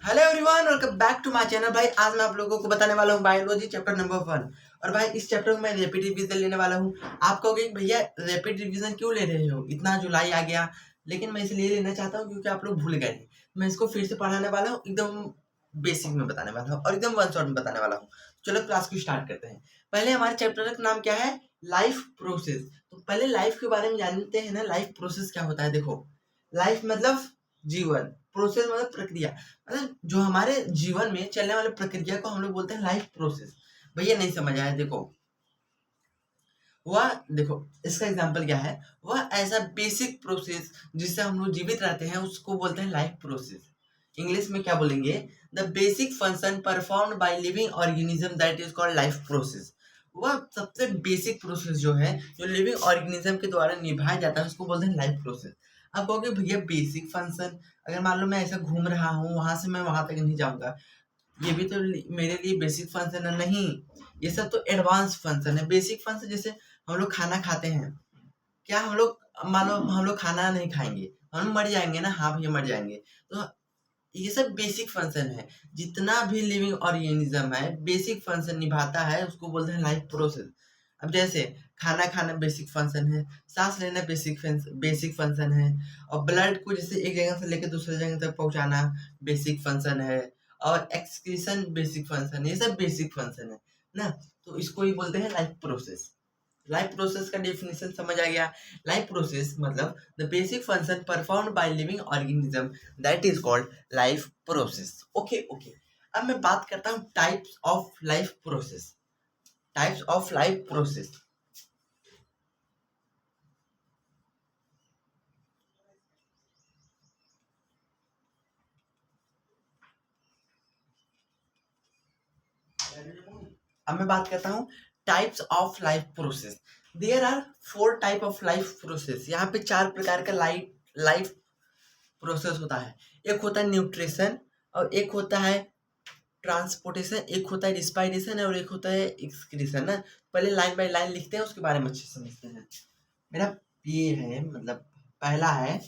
Hello everyone, welcome back to my channel. भाई आज मैं आप लोगों को बताने वाला हूँ बायोलॉजी चैप्टर नंबर 1। और भाई इस चैप्टर में मैं रैपिड रिवीजन लेने वाला हूँ। आप कहोगे कि भैया रैपिड रिवीजन क्यों ले रहे हो, इतना जुलाई आ गया। लेकिन मैं इसलिए लेना चाहता हूँ क्योंकि आप लोग भूल गए हैं। मैं इसको फिर से पढ़ाने वाला हूँ, एकदम बेसिक में बताने वाला हूँ और एकदम वन शॉट में बताने वाला हूँ। चलो क्लास को स्टार्ट करते हैं। पहले हमारे चैप्टर का नाम क्या है? Life process. तो पहले लाइफ के बारे में जानते हैं ना। लाइफ प्रोसेस क्या होता है? देखो, लाइफ मतलब जीवन, प्रोसेस मतलब प्रक्रिया। मतलब जो हमारे जीवन में चलने वाले प्रक्रिया को हम लोग बोलते हैं लाइफ प्रोसेस। भैया नहीं समझ आया? देखो, वह देखो इसका एग्जांपल क्या है। वह ऐसा बेसिक प्रोसेस जिससे हम लोग जीवित रहते हैं उसको बोलते हैं लाइफ प्रोसेस। इंग्लिश में क्या बोलेंगे? The basic function performed by living organism that is called life process. वह सबसे बेसिक प्रोसेस जो है, जो लिविंग ऑर्गेनिज्म के द्वारा निभाया जाता है उसको बोलते हैं लाइफ प्रोसेस। अब कहोगे भैया बेसिक फंक्शन, अगर मान लो मैं ऐसा घूम रहा हूँ, वहां से मैं वहां तक नहीं जाऊंगा, ये भी तो मेरे लिए बेसिक फंक्शन है? नहीं, ये सब तो एडवांस फंक्शन है। बेसिक फंक्शन जैसे हम लोग खाना खाते हैं, क्या हम लोग मान लो हम लोग खाना नहीं खाएंगे, हम मर जाएंगे ना? हाँ भैया मर जाएंगे। तो ये सब बेसिक फंक्शन है। जितना भी लिविंग ऑर्गेनिज्म है बेसिक फंक्शन निभाता है, उसको बोलते हैं लाइफ प्रोसेस। अब जैसे खाना खाना बेसिक फंक्शन है, सांस लेना बेसिक फंक्शन है, और ब्लड को जैसे एक जगह से लेकर दूसरे जगह तक पहुंचाना बेसिक फंक्शन है, और एक्सक्रीशन बेसिक फंक्शन है। ये सब बेसिक फंक्शन है ना। तो इसको ही बोलते हैं लाइफ प्रोसेस। लाइफ प्रोसेस का डेफिनेशन समझ आ गया? लाइफ प्रोसेस मतलब the basic function performed by living organism that is called life process. Okay okay. अब मैं बात करता हूँ types of life process. Types of life process. अब मैं बात करता हूँ types of life process. There are 4 type of life process. यहाँ पे 4 प्रकार का लाइफ प्रोसेस होता है। एक होता है न्यूट्रिशन, और एक होता है ट्रांसपोर्टेशन, एक होता है रिस्पायरेशन, और एक होता है एक्सक्रीशन ना। पहले लाइन बाय लाइन लिखते हैं, उसके बारे में अच्छे से समझते हैं। मेरा ये है, मतलब पहला है,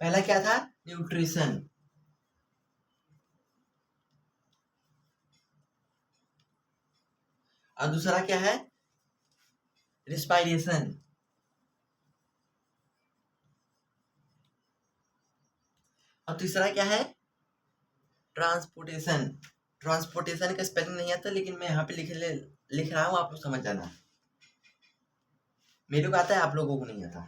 पहला क्या था? न्यूट्रिशन। और दूसरा क्या है? रिस्पायरेशन। और तीसरा क्या है? ट्रांसपोर्टेशन। ट्रांसपोर्टेशन का स्पेलिंग नहीं आता, लेकिन मैं यहाँ पे लिख रहा हूँ, आप लोग समझ जाना। मेरे को आता है, आप लोगों को नहीं आता।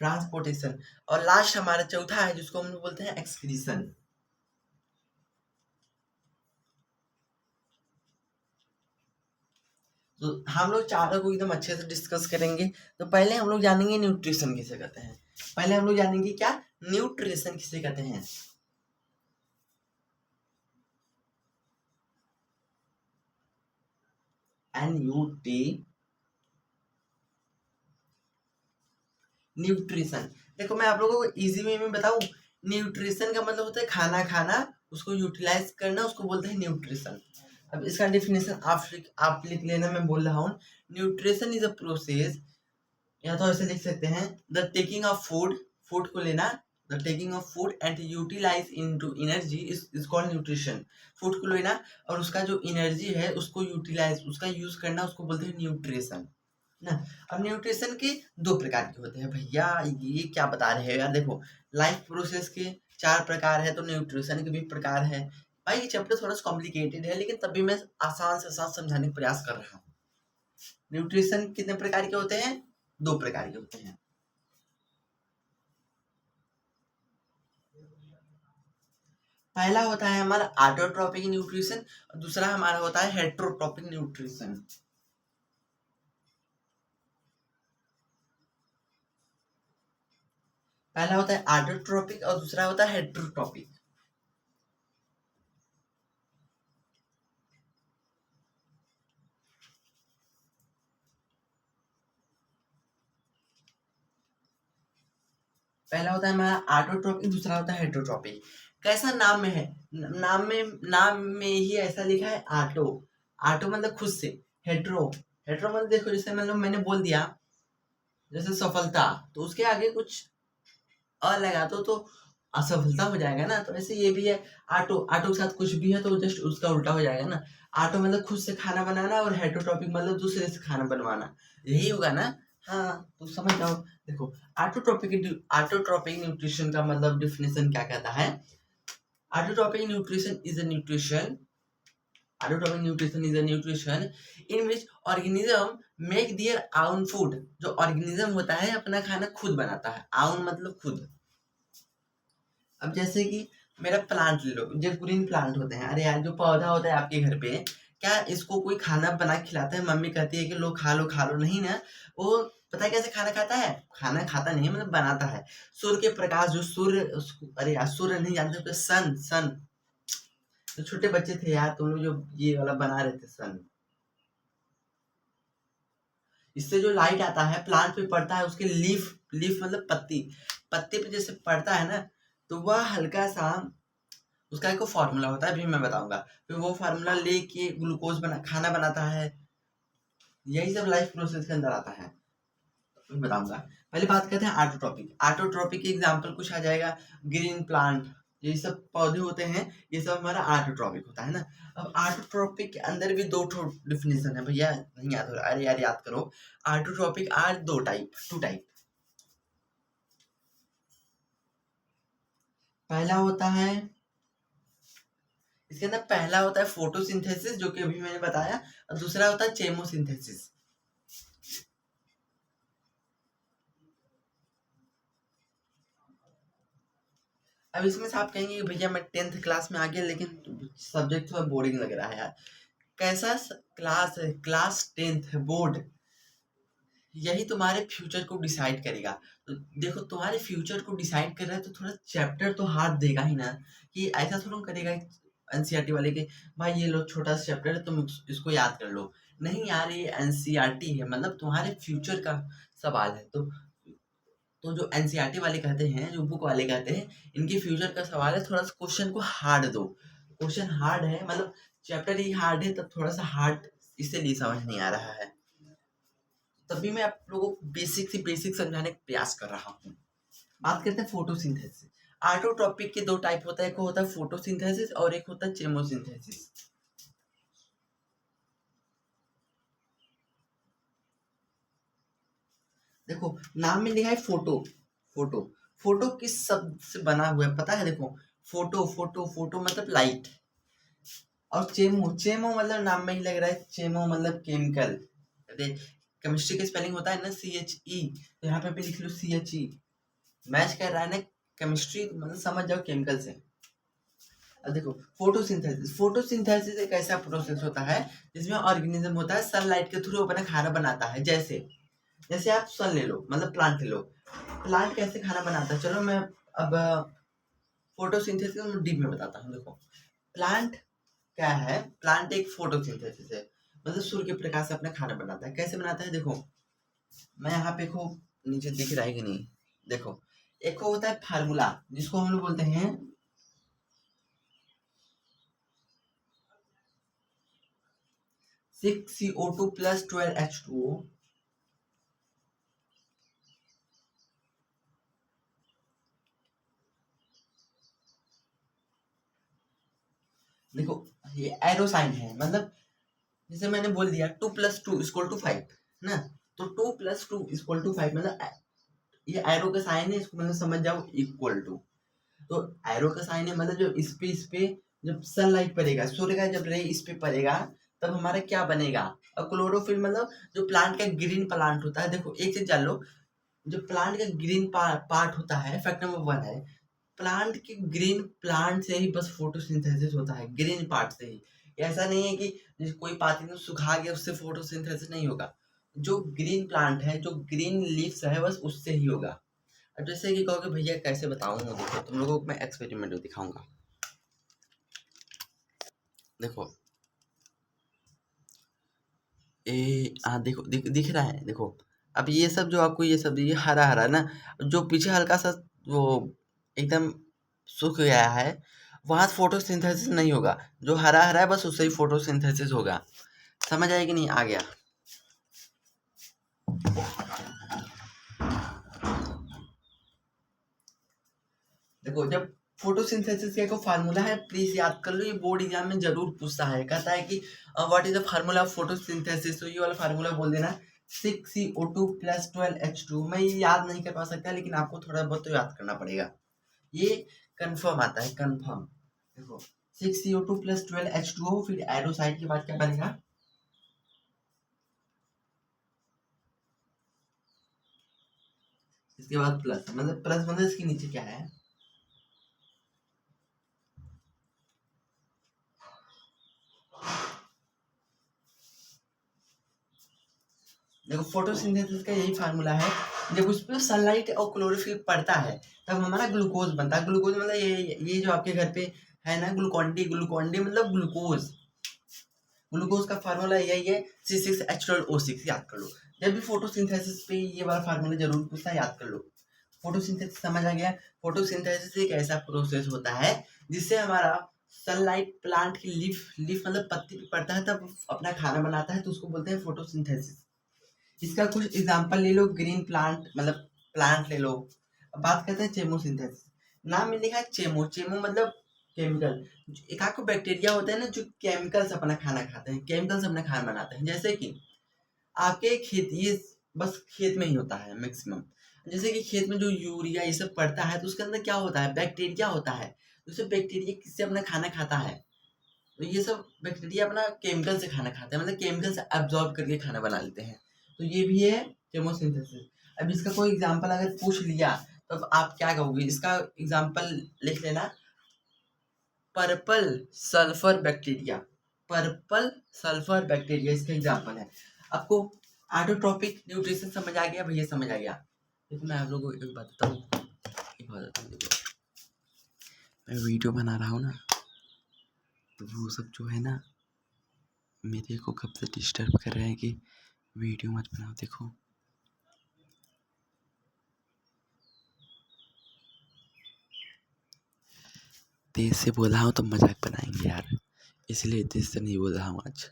ट्रांसपोर्टेशन। और लास्ट हमारा चौथा है जिसको हम लोग बोलते हैं एक्सक्रीशन। तो हम लोग चारों को एकदम अच्छे से डिस्कस करेंगे। तो पहले हम लोग जानेंगे न्यूट्रिशन किसे कहते हैं। पहले हम लोग जानेंगे क्या न्यूट्रिशन किसे कहते हैं। NUT, nutrition. देखो मैं आप लोगों को इजी वे में बताऊं। न्यूट्रिशन का मतलब होता है खाना खाना, उसको यूटिलाइज करना, उसको बोलते हैं न्यूट्रिशन। अब इसका डेफिनेशन आप लिख लेना, मैं बोल रहा हूँ। न्यूट्रिशन इज अ प्रोसेस, या तो ऐसे लिख सकते हैं, the taking of food, food को लेना, the taking of food and utilize into energy is called nutrition. Food को लेना और उसका जो एनर्जी है उसको यूटिलाइज, उसका यूज करना, उसको बोलते हैं न्यूट्रिशन ना। अब न्यूट्रिशन के 2 प्रकार के होते हैं। भैया ये क्या बता रहे हैं यार? देखो, लाइफ प्रोसेस के 4 प्रकार है, तो न्यूट्रिशन के भी प्रकार है। भाई ये चैप्टर थोड़ा सा कॉम्प्लिकेटेड है, लेकिन तभी मैं आसान से आसान समझाने का प्रयास कर रहा हूँ। न्यूट्रिशन कितने प्रकार के होते हैं? 2 प्रकार के होते हैं। पहला होता है हमारा ऑटोट्रॉपिक न्यूट्रिशन, और दूसरा हमारा होता है हेट्रोट्रॉपिक न्यूट्रिशन। पहला होता है ऑटोट्रॉपिक और दूसरा होता है हेट्रोट्रॉपिक। पहला होता है हमारा ऑटोट्रॉपिक, दूसरा होता है हेट्रोट्रॉपिक। कैसा नाम में है? नाम में ही ऐसा लिखा है ऑटो। ऑटो मतलब खुद से। हेट्रो, हेट्रो मतलब देखो, जैसे मतलब मैंने बोल दिया जैसे सफलता, तो उसके आगे कुछ अ लगा दो तो असफलता हो जाएगा ना। तो ऐसे ये भी है, ऑटो, ऑटो के साथ कुछ भी है तो जस्ट उसका उल्टा हो जाएगा ना। ऑटो मतलब खुद से खाना बनाना और हेटरोटॉपिक मतलब दूसरे से खाना बनवाना, यही होगा ना। हाँ, तो समझ जाओ। देखो, ऑटोट्रॉपिक न्यूट्रिशन का मतलब डिफिनेशन क्या कहता है। Autotrophic nutrition is a nutrition Autotrophic nutrition is a nutrition in which organism make their own food। जो organism होता है अपना खाना खुद बनाता है, own मतलब खुद। अब जैसे कि मेरा प्लांट ले लो, जो ग्रीन प्लांट होते हैं, अरे यार जो पौधा होता है आपके घर पे, क्या इसको कोई खाना बना के खिलाता है? मम्मी कहती है कि लो खा लो खा लो, नहीं ना। वो पता है कैसे खाना खाता है? खाना खाता नहीं है, मतलब बनाता है। सूर्य के प्रकाश, जो सूर्य अरे यार सूर्य नहीं जानते तो सन, सन। तो छोटे बच्चे थे यार, तुम लोग जो ये वाला बना रहे थे सन, इससे जो लाइट आता है प्लांट पे पड़ता है, उसके लीफ, लीफ मतलब पत्ती, पत्ते पे जैसे पड़ता है ना, तो वह हल्का सा, उसका एक फॉर्मूला होता है, अभी मैं बताऊंगा। फिर वो फार्मूला लेके ग्लूकोज बना खाना बनाता है। यही सब लाइफ प्रोसेस के अंदर आता है, मैं बताऊंगा। पहले बात करते हैं ऑटोट्रॉपिक। ऑटोट्रॉपिक के एग्जांपल कुछ आ जाएगा, ग्रीन प्लांट, ये सब पौधे होते हैं, ये सब हमारा ऑटोट्रॉपिक होता है ना। अब ऑटोट्रॉपिक के अंदर भी दो ठो डिफिनेशन है भैया, नहीं याद हो रहा, अरे यार याद करो। ऑटोट्रॉपिक आर दो टाइप, टू टाइप। पहला होता है, इसके अंदर पहला होता है फोटोसिंथेसिस, जो कि अभी मैंने बताया, और दूसरा होता है चेमोसिंथेसिस। अब इसमें से आप कहेंगे कि भैया मैं 10th क्लास में आ गया, लेकिन सब्जेक्ट थोड़ा बोरिंग लग रहा है यार। कैसा क्लास है? क्लास 10th है, बोर्ड। यही तुम्हारे फ्यूचर को डिसाइड करेगा। तो देखो, तुम्हारे फ्यूचर को डिसाइड कर रहा है तो थोड़ा चैप्टर तो हार्ड देगा ही ना। कि ऐसा थोड़ा करेगा एनसीईआरटी वाले के, भाई ये लो छोटा सा चैप्टर है, तुम इसको याद कर लो। नहीं यार, ये एनसीईआरटी है, मतलब तुम्हारे फ्यूचर का सवाल है। तो जो एनसीईआरटी वाले कहते हैं, जो बुक वाले कहते हैं, इनके फ्यूचर का सवाल है, थोड़ा सा क्वेश्चन को हार्ड दो। क्वेश्चन हार्ड है मतलब चैप्टर ही हार्ड है, तब थोड़ा सा हार्ड इसलिए समझ नहीं आ रहा है। तभी मैं आप लोगों को बेसिक से बेसिक समझाने का प्रयास कर रहा हूँ। बात करते हैं फोटोसिंथेसिस। ऑटोट्रॉपिक के दो टाइप होता है, एक होता है फोटोसिंथेसिस और एक होता है चेमोसिंथेसिस। देखो, नाम में लिखा है फोटो, फोटो। फोटो किस शब्द से बना हुआ है पता है? देखो, फोटो, फोटो, फोटो मतलब लाइट। और चेमो, चेमो मतलब नाम में ही लग रहा है, चेमो मतलब केमिकल। अरे, केमिस्ट्री का स्पेलिंग होता है ना CHE, तो यहाँ पे भी लिख लो CHE। मैच कर रहा है ना, केमिस्ट्री मतलब समझ जाओ केमिकल से। अब देखो, फोटोसिंथेसिस, फोटोसिंथेसिस एक ऐसा प्रोसेस होता है जिसमें ऑर्गेनिज्म होता है, सनलाइट के थ्रू अपना खाना बनाता है। जैसे जैसे आप सन ले लो, मतलब प्लांट ले लो। प्लांट कैसे खाना बनाता है, चलो मैं अब फोटोसिंथेसिस में डीप में बताता हूँ। देखो, प्लांट क्या है? प्लांट एक फोटोसिंथेसिस है, मतलब सूर्य के प्रकाश से अपना खाना बनाता है। कैसे बनाता है? देखो, मैं यहाँ पे खूब नीचे दिख रहा है कि नहीं, देखो, एक होता है फार्मूला, जिसको हम लोग बोलते हैं 6CO2 प्लस 12H2O। देखो, ये एरो साइन है, मतलब जैसे मैंने बोल दिया 2+2 = 5 ना। तो 2+2 = 5 मतलब ये एरो का साइन है, इसको मतलब समझ जाओ इक्वल टू। तो एरो का साइन है मतलब जब इस पे जब सनलाइट पड़ेगा, सूर्य का जब रे इस पे पड़ेगा, तब हमारा क्या बनेगा? और क्लोरोफिल मतलब जो प्लांट का ग्रीन प्लांट होता है। देखो, एक चीज जान लो, जो प्लांट का ग्रीन पार्ट होता है, फैक्ट नंबर 1 है, प्लांट के ग्रीन प्लांट से ही बस फोटोसिंथेसिस होता है, ग्रीन पार्ट से ही। ऐसा नहीं है कि जैसे कोई पाती को सुखा गया उससे फोटोसिंथेसिस नहीं होगा। जो ग्रीन प्लांट है, जो ग्रीन लीव्स है, बस उससे ही होगा। अब जैसे कि कहोगे भैया कैसे बताऊं, देखो तुम लोगों को मैं एक्सपेरिमेंट दिखाऊंगा। देखो, देखो, दिख रहा है, देखो। अब ये सब जो आपको, ये सब ये हरा हरा ना, जो पीछे हल्का सा वो एकदम सूख गया है, वहां फोटोसिंथेसिस नहीं होगा। जो हरा हरा है बस उससे ही फोटोसिंथेसिस होगा। समझ आए कि नहीं? आ गया। देखो जब फोटोसिंथेसिस का एक फार्मूला है, प्लीज याद कर लो, ये बोर्ड एग्जाम में जरूर पूछता है। कहता है कि what is the formula of photosynthesis, तो ये वाला फार्मूला बोल देना 6CO2 + 12H2। मैं ये याद नहीं कर पा सकता, लेकिन आपको थोड़ा बहुत तो याद करना पड़ेगा। ये कंफर्म आता है, कंफर्म। देखो 6CO2 + 12H2O, फिर एरो साइड के बाद क्या बनेगा, इसके बाद प्लस, मतलब प्लस मतलब इसके नीचे क्या है, देखो फोटोसिंथेसिस का यही फार्मूला है। जब उस पर सनलाइट और क्लोरोफिल पड़ता है तब हमारा ग्लूकोज बनता है। ग्लूकोज मतलब ये जो आपके घर पे है ना, ग्लूकोन डी, ग्लूकोन डी मतलब ग्लूकोज। ग्लूकोज का फार्मूला यही है C6H12O6, याद कर लो। जब भी फोटोसिंथेसिस पे ये वाला फार्मूला जरूर पूछता है, याद कर लो। फोटोसिंथेसिस समझ आ गया। फोटोसिंथेसिस एक ऐसा प्रोसेस होता है जिससे हमारा सनलाइट प्लांट की लीफ मतलब पत्ती पे पड़ता है तब अपना खाना बनाता है, तो उसको बोलते हैं फोटोसिंथेसिस। इसका कुछ एग्जांपल ले लो, ग्रीन प्लांट मतलब प्लांट ले लो। अब बात करते हैं चेमोसिंथेसिस। नाम में लिखा है चेमो, चेमो मतलब केमिकल। एक आपको बैक्टीरिया होता है ना जो केमिकल से अपना खाना खाते हैं, केमिकल से अपना खाना बनाते हैं। जैसे कि आपके खेत, ये बस खेत में ही होता है मैक्सिमम। जैसे कि खेत में जो यूरिया ये सब पड़ता है तो उसके अंदर क्या होता है, बैक्टीरिया होता है। उससे बैक्टीरिया किससे अपना खाना खाता है, तो ये सब बैक्टीरिया अपना केमिकल से खाना खाते हैं, मतलब केमिकल से एब्जॉर्ब करके खाना बना लेते हैं। तो ये भी है केमोसिंथेसिस। अब इसका कोई एग्जांपल अगर पूछ लिया तो अब आप क्या कहोगे, इसका एग्जांपल लिख लेना, purple sulphur bacteria. Purple sulphur bacteria इसका एग्जांपल है। आपको ऑटोट्रोपिक न्यूट्रिशन समझ आ गया भैया, समझ आ गया। देखो मैं आप लोगों को एक बात बताऊँ, एक बात बताऊँ, देखो मैं वीडियो बना रहा हूँ ना, तो वो सब जो है ना मेरे को कब से डिस्टर्ब कर रहे हैं कि वीडियो मत बनाओ। देखो तेज से बोला हूँ तो मजाक बनाएंगे यार, इसलिए तेज से नहीं बोल रहा हूँ आज।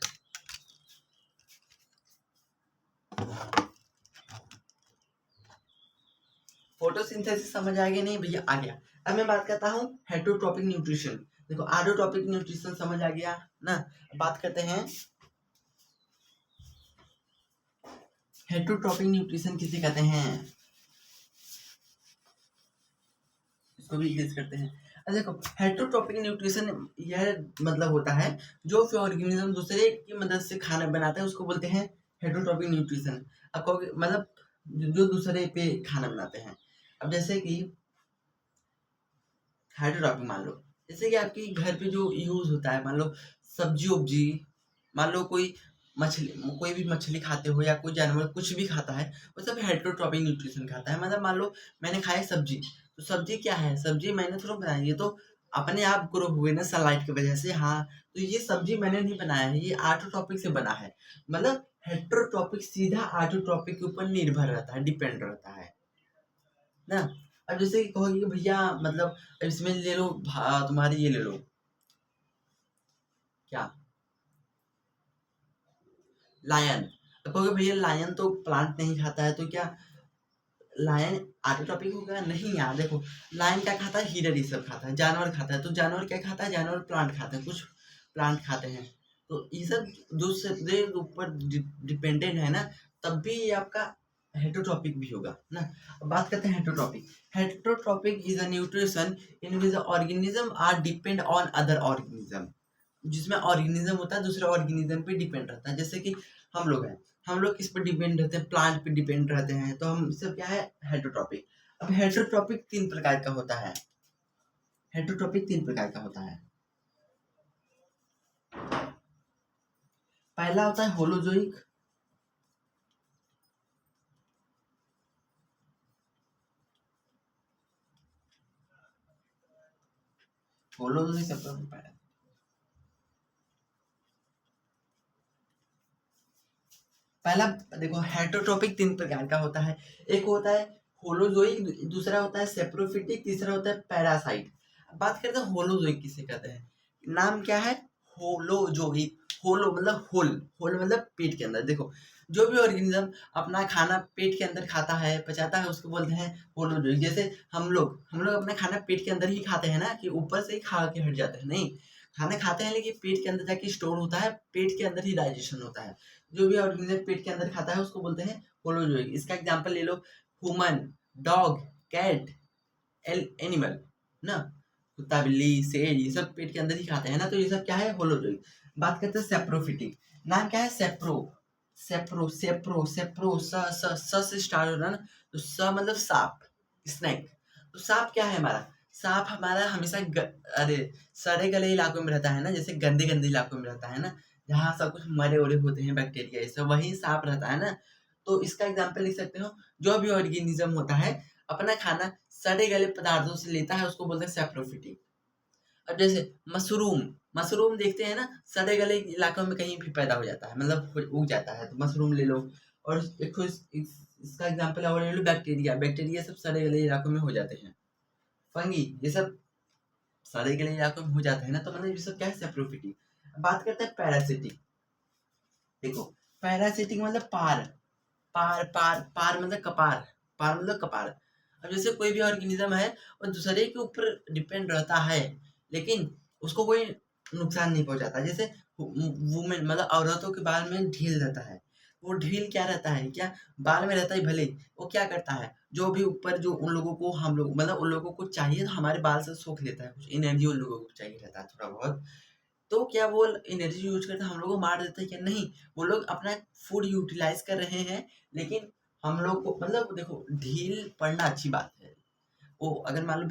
फोटोसिंथेसिस समझ आ गया नहीं भैया, आ गया। अब मैं बात करता हूँ हेटरोट्रॉपिक न्यूट्रिशन। देखो ऑटोट्रॉपिक न्यूट्रिशन समझ आ गया ना। बात करते हैं हेटरोट्रॉपिक न्यूट्रिशन किसे कहते हैं, इसको भी गेस करते हैं। अच्छा देखो हेटरोट्रॉपिक न्यूट्रिशन यह मतलब होता है जो ऑर्गेनिज्म दूसरे की मदद से खाना बनाता है उसको बोलते हैं हेटरोट्रॉपिक न्यूट्रिशन। अब कहोगे मतलब जो दूसरे पे खाना बनाते हैं। अब जैसे कि हाइड्रोट्रॉपिक मान लो, जैसे कि आपके घर पे जो यूज होता है, मान लो सब्जी उब्जी, मान लो कोई मछली, कोई भी मछली खाते हो या कोई जानवर कुछ भी खाता है, वो सब हेटरोट्रॉपिक न्यूट्रिशन खाता है। मतलब मान लो मैंने खाया सब्जी, तो सब्जी क्या है, सब्जी मैंने थोड़ा बनाई, ये तो अपने आप ग्रो हुए ना सनलाइट की वजह से। हाँ, तो ये सब्जी मैंने नहीं बनाया है, ये ऑटोट्रॉपिक से बना है। मतलब हेटरोट्रॉपिक सीधा ऑटोट्रॉपिक के ऊपर निर्भर रहता है, डिपेंड रहता है ना। अब जैसे कि कहोगे कि भैया मतलब अब इसमें ले लो तुम्हारी ये ले लो, क्या, लायन। अब कहोगे भैया लायन तो प्लांट नहीं खाता है, तो क्या लायन ऑटोट्रॉपिक होगा? नहीं यार, देखो लायन क्या खाता है, हीरर ये सब खाता है, जानवर खाता है। तो जानवर क्या खाता है, जानवर प्लांट खाते हैं, कुछ प्लांट खाते हैं। तो ये सब दूसरे ऊपर डिपेंडेंट है ना, तब भी ये आपका हेटरोट्रॉपिक भी होगा ना। अब बात करते हैं heterotrophic. Heterotrophic is a nutrition in which organism are depend on other organism, जिसमें ऑर्गेनिज्म होता है दूसरे ऑर्गेनिज्म पे डिपेंड रहता है। जैसे कि हम लोग हैं, हम लोग किस पे डिपेंड रहते हैं, प्लांट पे डिपेंड रहते हैं, तो हम सब क्या है, हेटरोट्रॉपिक। अब हेटरोट्रॉपिक तीन प्रकार का होता है, हेटरोट्रॉपिक तीन प्रकार का होता है। पहला होता है होलोजोइक, होलोजोइक सबसे पहला। पहला देखो हेटरोट्रॉपिक तीन प्रकार का होता है। एक होता है होलोजोइक, दूसरा होता है सेप्रोफिटिक, तीसरा होता है पैरासाइट। अब बात करते हैं होलोजोइक किसे कहते हैं। नाम क्या है, होलोजोइक। होलो मतलब होल, होल मतलब पेट के अंदर। देखो जो भी ऑर्गेनिज्म अपना खाना पेट के अंदर खाता है, पचाता है, उसको बोलते हैं होलोजोइक। जैसे हम लोग अपना खाना पेट के अंदर ही खाते हैं ना, कि ऊपर से ही खा के हट जाते हैं, नहीं। खाना खाते हैं लेकिन पेट के अंदर जाके स्टोर होता है, पेट के अंदर ही डाइजेशन होता है। जो भी ऑर्गेनिज्म पेट के अंदर खाता है उसको बोलते हैं होलोजोइक। इसका एग्जांपल ले लो, ह्यूमन, डॉग, कैट, एनिमल ना, कुत्ता, बिल्ली, शेर, ये सब पेट के अंदर ही खाते हैं ना, तो ये सब क्या है, होलोजोइक। बात करते हैं सेप्रोफिटिक। नाम क्या है, सेप्रो। सेप्रो सेप्रो सेप्रो स से स्टार्ट हो रहा है ना, तो स मतलब सांप, स्नेक। तो सांप क्या है हमारा, सांप हमारा हमेशा अरे सड़े गले इलाकों में रहता है ना, जैसे गंदे गंदे इलाकों में रहता है ना, जहाँ सब कुछ मरे उड़े होते हैं, बैक्टीरिया, ये सब, वही सांप रहता है ना। तो इसका एग्जाम्पल लिख सकते हो, जो भी ऑर्गेनिज्म होता है अपना खाना सड़े गले पदार्थों से लेता है, उसको बोलते हैं सेप्रोफिटिक। अब जैसे मशरूम, मशरूम देखते हैं ना, सड़े गले इलाकों में कहीं भी पैदा हो जाता है, मतलब उग जाता है, तो मशरूम ले लो। और देखो इसका एग्जांपल और ले लो, बैक्टीरिया, बैक्टीरिया सब सड़े गले इलाकों में हो जाते हैं। फंगी, ये सब सड़े गले इलाकों में हो जाते हैं ना, तो मतलब ये सब क्या है, सेप्रोफिटिक। बात करते हैं पैरासिटिक। देखो, पैरासिटिक मतलब पार, पार पार पार मतलब कपार, पार मतलब कपार। अब जैसे कोई भी ऑर्गेनिज्म है वो दूसरे के ऊपर डिपेंड रहता है, लेकिन उसको कोई नुकसान नहीं पहुंचाता। जैसे वुमेन मतलब औरतों के बाल में ढील रहता है, वो ढील क्या रहता है, क्या बाल में रहता है भले, वो क्या करता है, जो भी ऊपर जो उन लोगों को हम लोग मतलब उन लोगों को चाहिए, तो हमारे बाल से सोख लेता है, कुछ एनर्जी उन लोगों को चाहिए रहता है थोड़ा बहुत, तो क्या वो एनर्जी यूज करके हम लोग को मार देता है क्या, नहीं। वो लोग अपना फूड यूटिलाइज कर रहे हैं, लेकिन हम लोग को मतलब देखो, ढील पड़ना अच्छी बात है। वो अगर मान लो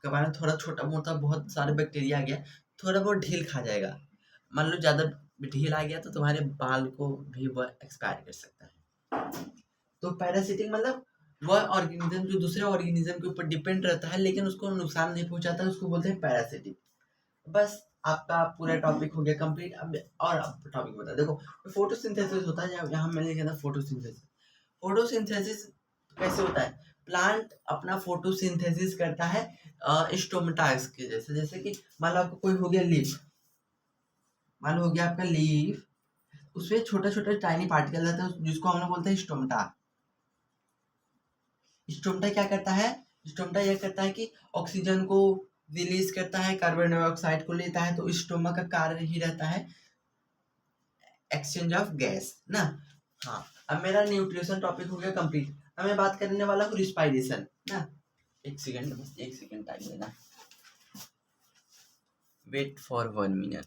कबाड़ में थोड़ा छोटा मोटा बहुत सारे बैक्टीरिया आ गया, थोड़ा बहुत ढील खा जाएगा। मान लो ज्यादा ढील आ गया तो तुम्हारे बाल को भी वह एक्सपायर कर सकता है। तो पैरासिटिक मतलब वह ऑर्गेनिज्म जो दूसरे ऑर्गेनिज्म के ऊपर डिपेंड रहता है, लेकिन उसको नुकसान नहीं पहुंचाता, उसको बोलते हैं पैरासिटिक। बस आपका पूरा टॉपिक हो गया कंप्लीट। अब और आप टॉपिक बता, देखो फोटोसिंथेसिस होता है, यहाँ मैंने लिखा था फोटोसिंथेसिस। फोटोसिंथेसिस कैसे होता है, प्लांट अपना फोटोसिंथेसिस करता है स्टोमेटास के जैसे। जैसे कि मान लो आपको कोई हो गया लीफ, मान लो हो गया आपका लीफ, उसमें छोटा छोटा टाइनी पार्टिकल रहता है, जिसको हम लोग बोलते हैं स्टोमेटा। स्टोमेटा क्या करता है, स्टोमेटा यह करता है कि ऑक्सीजन को रिलीज करता है, कार्बन डाइऑक्साइड को लेता है, तो स्टोमा का कार्य ही रहता है एक्सचेंज ऑफ गैस ना। हाँ, अब मेरा न्यूट्रिशन टॉपिक हो गया कंप्लीट। अब मैं बात करने वाला हूँ रिस्पायरेशन ना। एक सेकंड, बस एक सेकंड टाइम देना, वेट फॉर 1 मिनट।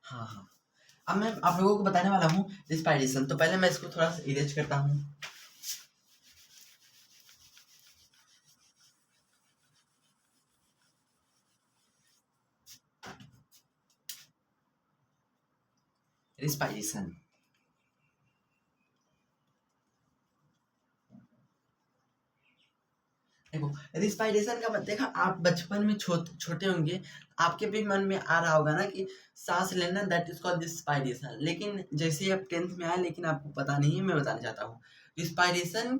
हाँ हाँ, अब मैं आप लोगों को बताने वाला हूँ रिस्पायरेशन। तो पहले मैं इसको थोड़ा सा इरेज करता हूँ। रिस्पायरेशन, देखो रिस्पायरेशन का मतलब, देखा आप बचपन में छोटे होंगे, आपके भी मन में आ रहा होगा ना कि सांस लेना, दैट इज कॉल्ड रिस्पायरेशन। लेकिन जैसे ही आप 10th में आए, लेकिन आपको पता नहीं है, मैं बताना चाहता हूँ रिस्पायरेशन।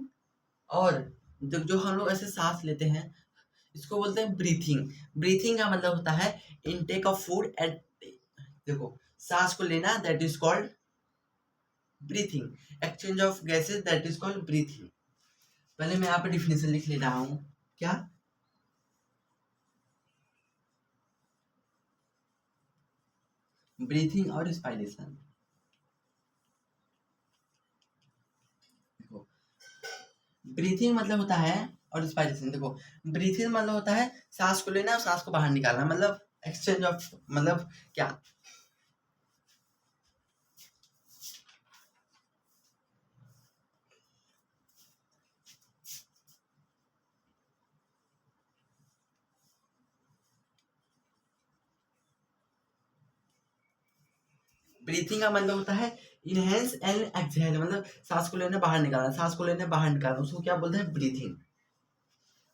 और जो हम लोग ऐसे सांस लेते हैं, इसको बोलते हैं ब्रीथिंग। ब्रीथिंग का मतलब होता है इनटेक ऑफ फूड एट, देखो सांस को लेना, that is called breathing. Exchange of gases, that is called breathing. पहले मैं यहाँ पे डिफिनेशन लिख ले रहा हूँ। क्या, ब्रीथिंग और रिस्पायरेशन। देखो ब्रीथिंग मतलब होता है, और रिस्पायरेशन, देखो ब्रीथिंग मतलब होता है सांस को लेना और सांस को बाहर निकालना, मतलब एक्सचेंज ऑफ, मतलब क्या, ब्रीथिंग का मतलब होता है इनहेंस एंड एक्सहेल, मतलब सांस को लेना बाहर निकालना, सांस को लेना बाहर निकालना, उसको क्या बोलते हैं, ब्रीथिंग।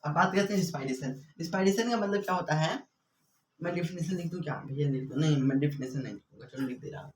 अब बात करते हैं रिस्पायरेशन। रिस्पायरेशन का मतलब क्या होता है, मैं डिफिनेशन लिख दूं क्या भैया, लिख दूं, नहीं मैं डिफिनेशन नहीं लिखूंगा, चलो लिख दे रहा हूँ।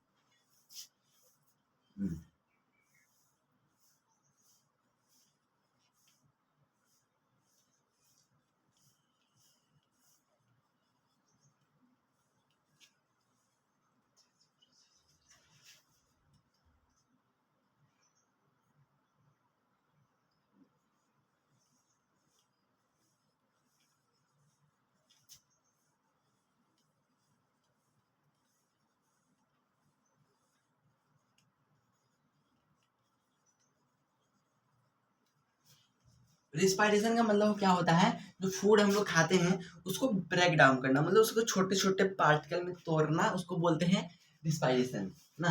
रिस्पायरेशन का मतलब क्या होता है, जो फूड हम लोग खाते हैं उसको ब्रेक डाउन करना, मतलब उसको छोटे छोटे पार्टिकल में तोड़ना, उसको बोलते हैं रिस्पायरेशन ना।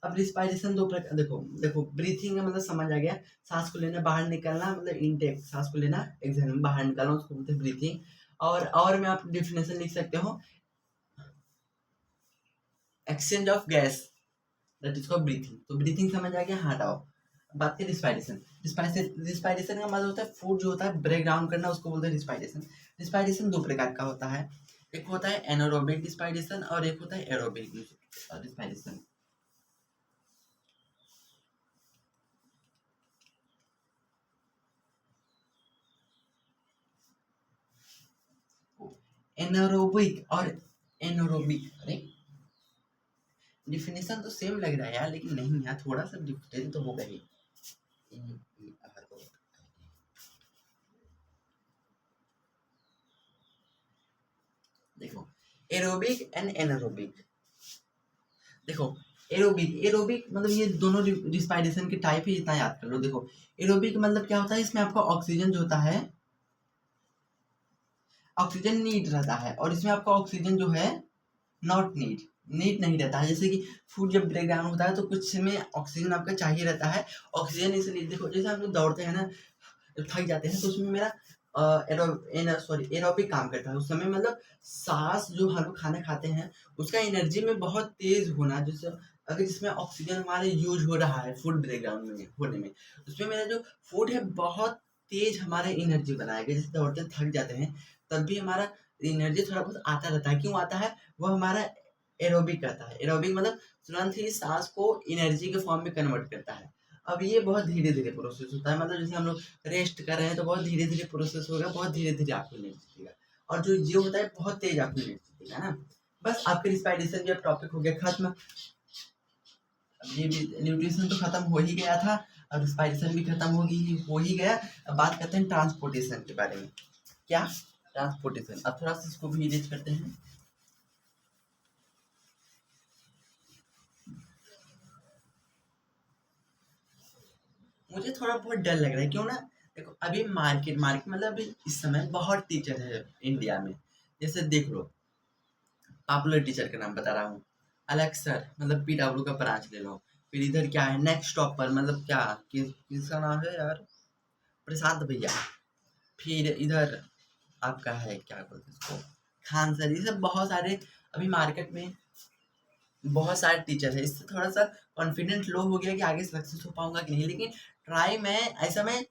अब रिस्पायरेशन दो प्रकार, देखो देखो ब्रीथिंग का मतलब समझ आ गया, सांस को लेना बाहर निकलना, मतलब इनटेक सांस को लेना, एक्सहेल में बाहर निकालना, उसको बोलते हैं ब्रीथिंग। और में आप डेफिनेशन लिख सकते हो, exchange of gas, that is called breathing. तो ब्रीथिंग समझ आ गया, हटाओ। बात करें रिस्पायरेशन। रिस्पायरेशन का मतलब होता है फूड जो होता है ब्रेक डाउन करना, उसको बोलते हैं रिस्पायरेशन। रिस्पायरेशन दो प्रकार का होता है, एक होता है एनारोबिक रिस्पायरेशन और एक होता है एरोबिक रिस्पायरेशन। एनारोबिक और एनारोबिक, अरे डिफिनेशन तो सेम लग रहा है यार, लेकिन नहीं यार, थोड़ा सा डिफरेंट तो होगा ही। देखो एरोबिक एंड एनारोबिक, देखो एरोबिक, एरोबिक मतलब ये दोनों रिस्पायरेशन के टाइप है, इतना याद कर लो। देखो एरोबिक मतलब क्या होता है, इसमें आपका ऑक्सीजन जो होता है, ऑक्सीजन नीड रहता है, और इसमें आपका ऑक्सीजन जो है नॉट नीड, नीड नहीं रहता है। जैसे कि फूड जब ब्रेक डाउन होता है तो कुछ में ऑक्सीजन आपका चाहिए रहता है, ऑक्सीजन इसलिए, देखो जैसे हम लोग दौड़ते हैं ना, जब थक जाते हैं तो उसमें मेरा एरोबिक काम करता है उस समय, मतलब सांस जो हम लोग खाना खाते हैं उसका एनर्जी में बहुत तेज होना, जैसे अगर जिसमें ऑक्सीजन हमारे यूज हो रहा है फूड ब्रेकडाउन में होने में, उसमें मेरा जो फूड है बहुत तेज हमारा एनर्जी बनाएगा। जैसे दौड़ते थक जाते हैं तब भी हमारा एनर्जी थोड़ा बहुत आता रहता है, क्यों आता है, वो हमारा एरोबिक करता है। एरोबिक मतलब तुरंत ही सांस को एनर्जी के फॉर्म में कन्वर्ट करता है। अब ये बहुत धीरे धीरे प्रोसेस होता है, मतलब जैसे हम लोग रेस्ट कर रहे हैं तो बहुत धीरे धीरे प्रोसेस होगा, बहुत धीरे धीरे आपको एनर्जी देगा, और जो ये होता है बहुत तेज आपको एनर्जी देगा ना। बस आपके रिस्पायरेशन जो टॉपिक हो गया खत्म। अब ये भी न्यूट्रिशन तो खत्म हो ही गया था, अब रिस्पायरेशन भी खत्म हो ही गया। अब बात करते हैं ट्रांसपोर्टेशन के बारे में। क्या ट्रांसपोर्टेशन, अब थोड़ा सा इसको भी रीड करते हैं। मुझे थोड़ा बहुत डर लग रहा है, क्यों ना, देखो अभी मार्केट मार्केट मतलब अभी इस समय बहुत टीचर है इंडिया में। जैसे देख लो, पॉपुलर टीचर का नाम बता रहा हूँ, अलग सर, मतलब पीडब्ल्यू का ब्रांच ले लो। फिर इधर क्या है, नेक्स्ट टॉपर, मतलब क्या किसका नाम है यार, प्रशांत भैया। फिर इधर आपका है क्या बोलते हैं इसको, खान सर। ये सब बहुत सारे अभी मार्केट में बहुत सारे टीचर है, इससे थोड़ा सा कॉन्फिडेंट लो हो गया कि आगे सक्सेस हो पाऊंगा कि नहीं। लेकिन ट्राई मैं ऐसा मैं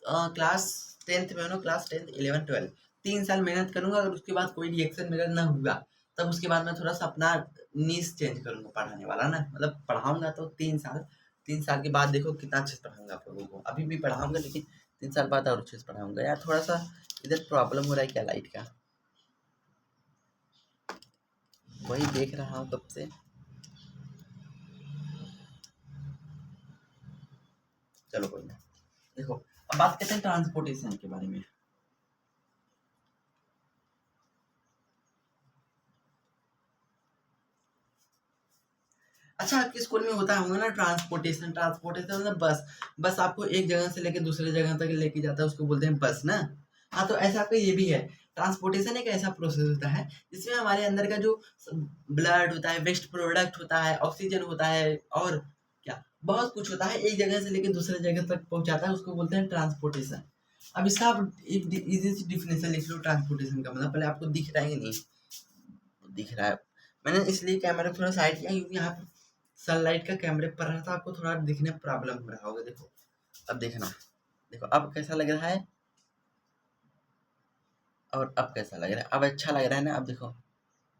क्लास 10th में हूँ, क्लास 10th 11 12 3 साल मेहनत करूंगा, अगर उसके बाद कोई रिएक्शन मेरा ना हुआ तब उसके बाद मैं थोड़ा सा अपना नीश चेंज करूंगा पढ़ाने वाला ना, मतलब पढ़ाऊंगा तो 3 साल, 3 साल के बाद देखो कितना अच्छे से पढ़ाऊंगा आप लोगों को। अभी भी पढ़ाऊंगा लेकिन 3 साल बाद और अच्छे से पढ़ाऊंगा। यार थोड़ा सा इधर प्रॉब्लम हो रहा है क्या लाइट का, वही देख रहा हूँ कब से। चलो कोई ना, देखो अब बात करते हैं ट्रांसपोर्टेशन के बारे में। अच्छा आपके स्कूल में होता होगा ना ट्रांसपोर्टेशन, ट्रांसपोर्टेशन मतलब बस, बस आपको एक जगह से लेके दूसरे जगह तक लेके जाता है, उसको बोलते हैं बस ना। हाँ तो ऐसा आपका ये भी है, ट्रांसपोर्टेशन एक ऐसा प्रोसेस होता है जिसमें हमारे अंदर का जो ब्लड होता है, वेस्ट प्रोडक्ट होता है, ऑक्सीजन होता है, और क्या बहुत कुछ होता है, एक जगह से लेके दूसरे जगह तक पहुंचाता है, उसको बोलते हैं ट्रांसपोर्टेशन। अब इसका आप एक इजी सी डिफिनेशन लिख लो ट्रांसपोर्टेशन का, मतलब पहले आपको दिख रहा है कि नहीं, दिख रहा है। मैंने इसलिए कैमरा थोड़ा साइड किया क्योंकि यहाँ पे सनलाइट का कैमरे पर रहा था, आपको थोड़ा दिखने में प्रॉब्लम हो रहा होगा। देखो अब देखना, देखो अब कैसा लग रहा है, और अब कैसा लग रहा है, अब अच्छा लग रहा है ना, अब देखो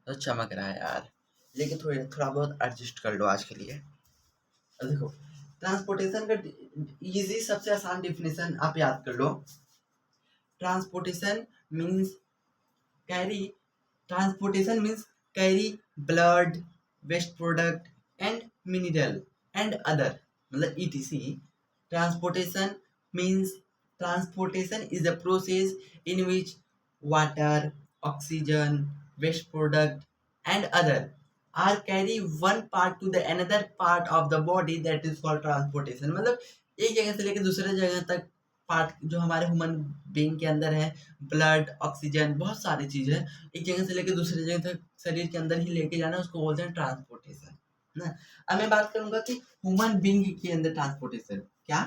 तो चमक रहा है यार, लेकिन थोड़ा थोड़ा बहुत एडजस्ट कर लो आज के लिए। अब देखो ट्रांसपोर्टेशन का इजी सबसे आसान डिफिनेशन आप याद कर लो, transportation means carry, transportation means carry blood, waste product and mineral and other, मतलब etc. Transportation means, transportation is a process in which water, oxygen, waste product and other are carry one part to the another part of the body, that is called transportation। मतलब एक जगह से लेकर दूसरे जगह तक part जो हमारे ह्यूमन बीइंग के अंदर है, ब्लड, ऑक्सीजन, बहुत सारी चीज़ें एक जगह से लेकर दूसरी जगह तक शरीर के अंदर ही लेके जाना, उसको बोलते हैं ट्रांसपोर्टेशन, ना। अब मैं बात करूँगा कि ह्यूमन बीइंग के अंदर ट्रांसपोर्टेशन क्या।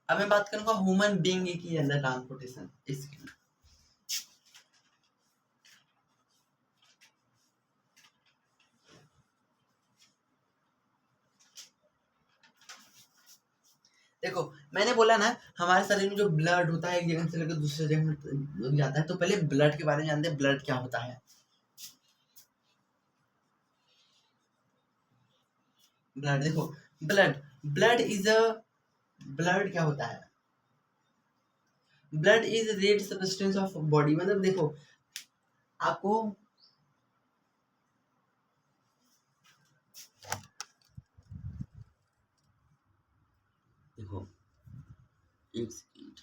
अब मैं बात करूँगा ह्यूमन बीइंग के अंदर ट्रांसपोर्टेशन इसके। देखो मैंने बोला ना, हमारे शरीर में जो ब्लड होता है एक जगह से लेकर दूसरे जगह जाता है, तो पहले ब्लड के बारे में जानते हैं, ब्लड क्या होता है। ब्लड देखो, blood blood is a blood क्या होता है, blood is red substance of body, मतलब देखो आपको देखो एक सेकंड,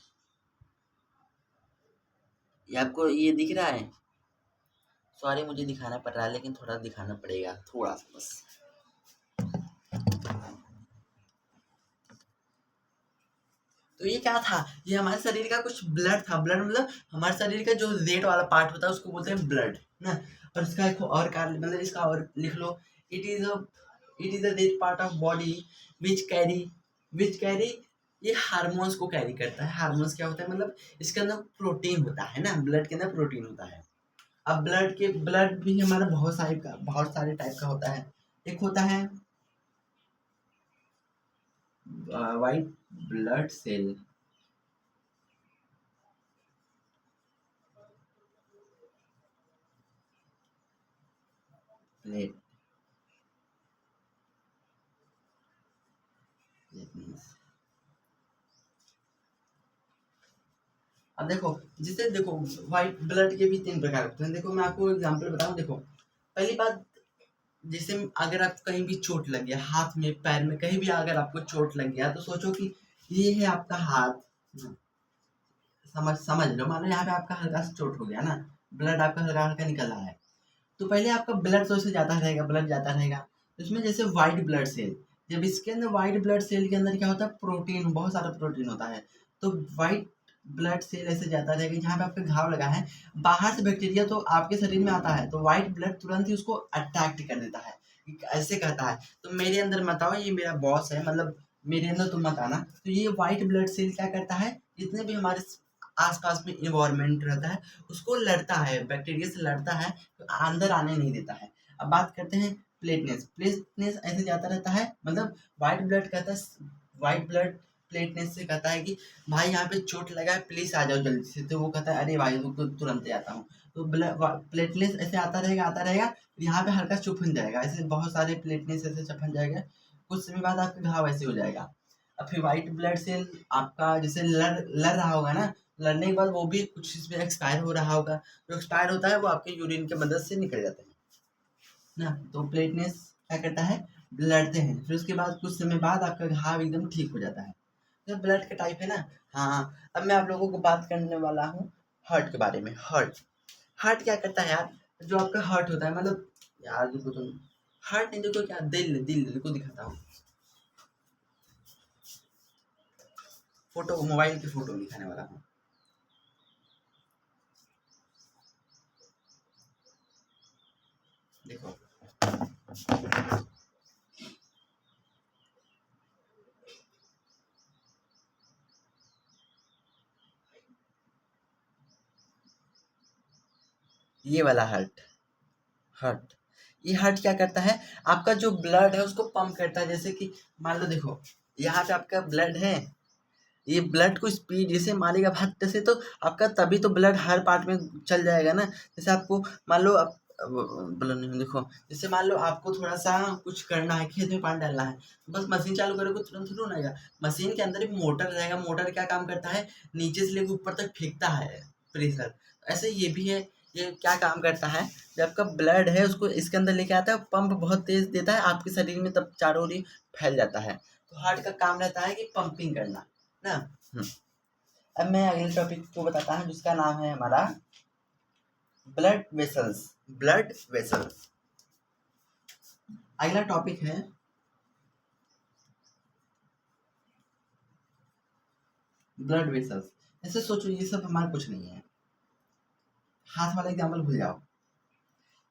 ये आपको ये दिख रहा है, सॉरी मुझे दिखाना पड़ रहा है लेकिन थोड़ा दिखाना पड़ेगा, थोड़ा सा बस। तो ये क्या था, ये हमारे शरीर का कुछ ब्लड था, ब्लड मतलब हमारे शरीर का जो रेड वाला पार्ट होता है उसको बोलते हैं ब्लड, ना। और इसका एक और कार्य, मतलब इसका और लिख लो, it is a it is a red part of body which carry ये हार्मोन्स को कैरी करता है। हार्मोन्स क्या होता है, मतलब इसके अंदर प्रोटीन होता है ना, ब्लड के अंदर प्रोटीन होता है। अब ब्लड भी हमारा बहुत सारे टाइप का होता है। एक होता है white blood cell, platelets. अब देखो, जिसे देखो व्हाइट ब्लड के भी 3 प्रकार होते हैं। देखो मैं आपको एग्जांपल बताऊं, देखो पहली बात, जैसे अगर आपको कहीं भी चोट लग गया, हाथ में पैर में कहीं भी अगर आपको चोट लग गया, तो सोचो कि ये है आपका हाथ, समझ समझ लो, मान लो यहाँ पे आपका हल्का सा चोट हो गया ना, ब्लड आपका हल्का हल्का निकल रहा है, तो पहले आपका ब्लड तो इससे जाता रहेगा, ब्लड जाता रहेगा, तो इसमें जैसे व्हाइट ब्लड सेल, जब इसके अंदर व्हाइट ब्लड सेल के अंदर क्या होता है, प्रोटीन, बहुत सारा प्रोटीन होता है, तो व्हाइट ब्लड सेल ऐसे जाता रहेगा, जहाँ पे आपका घाव लगा है, बाहर से बैक्टीरिया तो आपके शरीर में आता है, तो व्हाइट ब्लड तुरंत ही उसको अट्रैक्ट कर देता है, ऐसे कहता है तो मेरे अंदर मत आओ, ये मेरा बॉस है, मतलब मेरे अंदर तुम मत आना। तो ये व्हाइट ब्लड सेल क्या करता है, जितने भी हमारे आसपास में इन्वायरमेंट रहता है उसको लड़ता है, बैक्टीरिया से लड़ता है, तो अंदर आने नहीं देता है। अब बात करते हैं प्लेटनेस, प्लेटनेस ऐसे जाता रहता है, मतलब व्हाइट ब्लड कहता है, व्हाइट ब्लड प्लेटनेस से कहता है कि भाई यहाँ पे चोट लगा है, प्लीज आ जाओ जल्दी से, तो वो कहता है अरे भाई रुक तो तुरंत ही आता हूँ। तो प्लेटलेस ऐसे आता रहेगा, यहाँ पे हल्का चुभन जाएगा, ऐसे बहुत सारे प्लेटलेस ऐसे चुभन जाएगा, कुछ समय बाद आपका घाव ऐसे हो जाएगा। अब फिर व्हाइट ब्लड सेल आपका जैसे लड़ लड़ रहा होगा ना, लड़ने के बाद वो भी कुछ इसमें एक्सपायर हो रहा होगा, जो एक्सपायर होता है वो आपके यूरिन की मदद से निकल जाता है ना। तो प्लेटनेस क्या करता है, लड़ते हैं, फिर उसके बाद कुछ समय बाद आपका घाव एकदम ठीक हो जाता है। तो ब्लड का टाइप है ना। हाँ, अब मैं आप लोगों को बात करने वाला हूँ हार्ट के बारे में। हार्ट हार्ट क्या करता है यार, जो आपका हार्ट होता है, मतलब यार देखो तुम, हार्ट नहीं देखो क्या, दिल को दिखाता हूँ, फोटो, मोबाइल की फोटो दिखाने वाला हूँ। देखो ये वाला हार्ट, हार्ट ये हार्ट क्या करता है, आपका जो ब्लड है उसको पंप करता है, जैसे कि मान लो देखो यहाँ पे आपका ब्लड है, ये ब्लड को स्पीड जैसे मारेगा भट्ट से, तो आपका तभी तो ब्लड हर पार्ट में चल जाएगा ना। जैसे आपको मान लो आप ब्लड नहीं देखो, जैसे मान लो आपको थोड़ा सा कुछ करना है, खेत में पानी डालना है, तो बस मशीन चालू करोगे तुरंत थोड़ा आएगा, मशीन के अंदर एक मोटर रहेगा, मोटर क्या काम करता है, नीचे से लेकर ऊपर तक फेंकता है प्रेशर। ऐसे ये भी है, ये क्या काम करता है, जब आपका ब्लड है उसको इसके अंदर लेके आता है, पंप बहुत तेज देता है आपके शरीर में, तब चारों ओर फैल जाता है। तो हार्ट का काम रहता है कि पंपिंग करना ना। हम्म, अब मैं अगले टॉपिक को बताता हूँ जिसका नाम है हमारा ब्लड वेसल्स। ब्लड वेसल्स अगला टॉपिक है ब्लड वेसल्स। ऐसे सोचो ये सब हमारा कुछ नहीं है, हाथ वाला एग्जाम्पल भूल जाओ।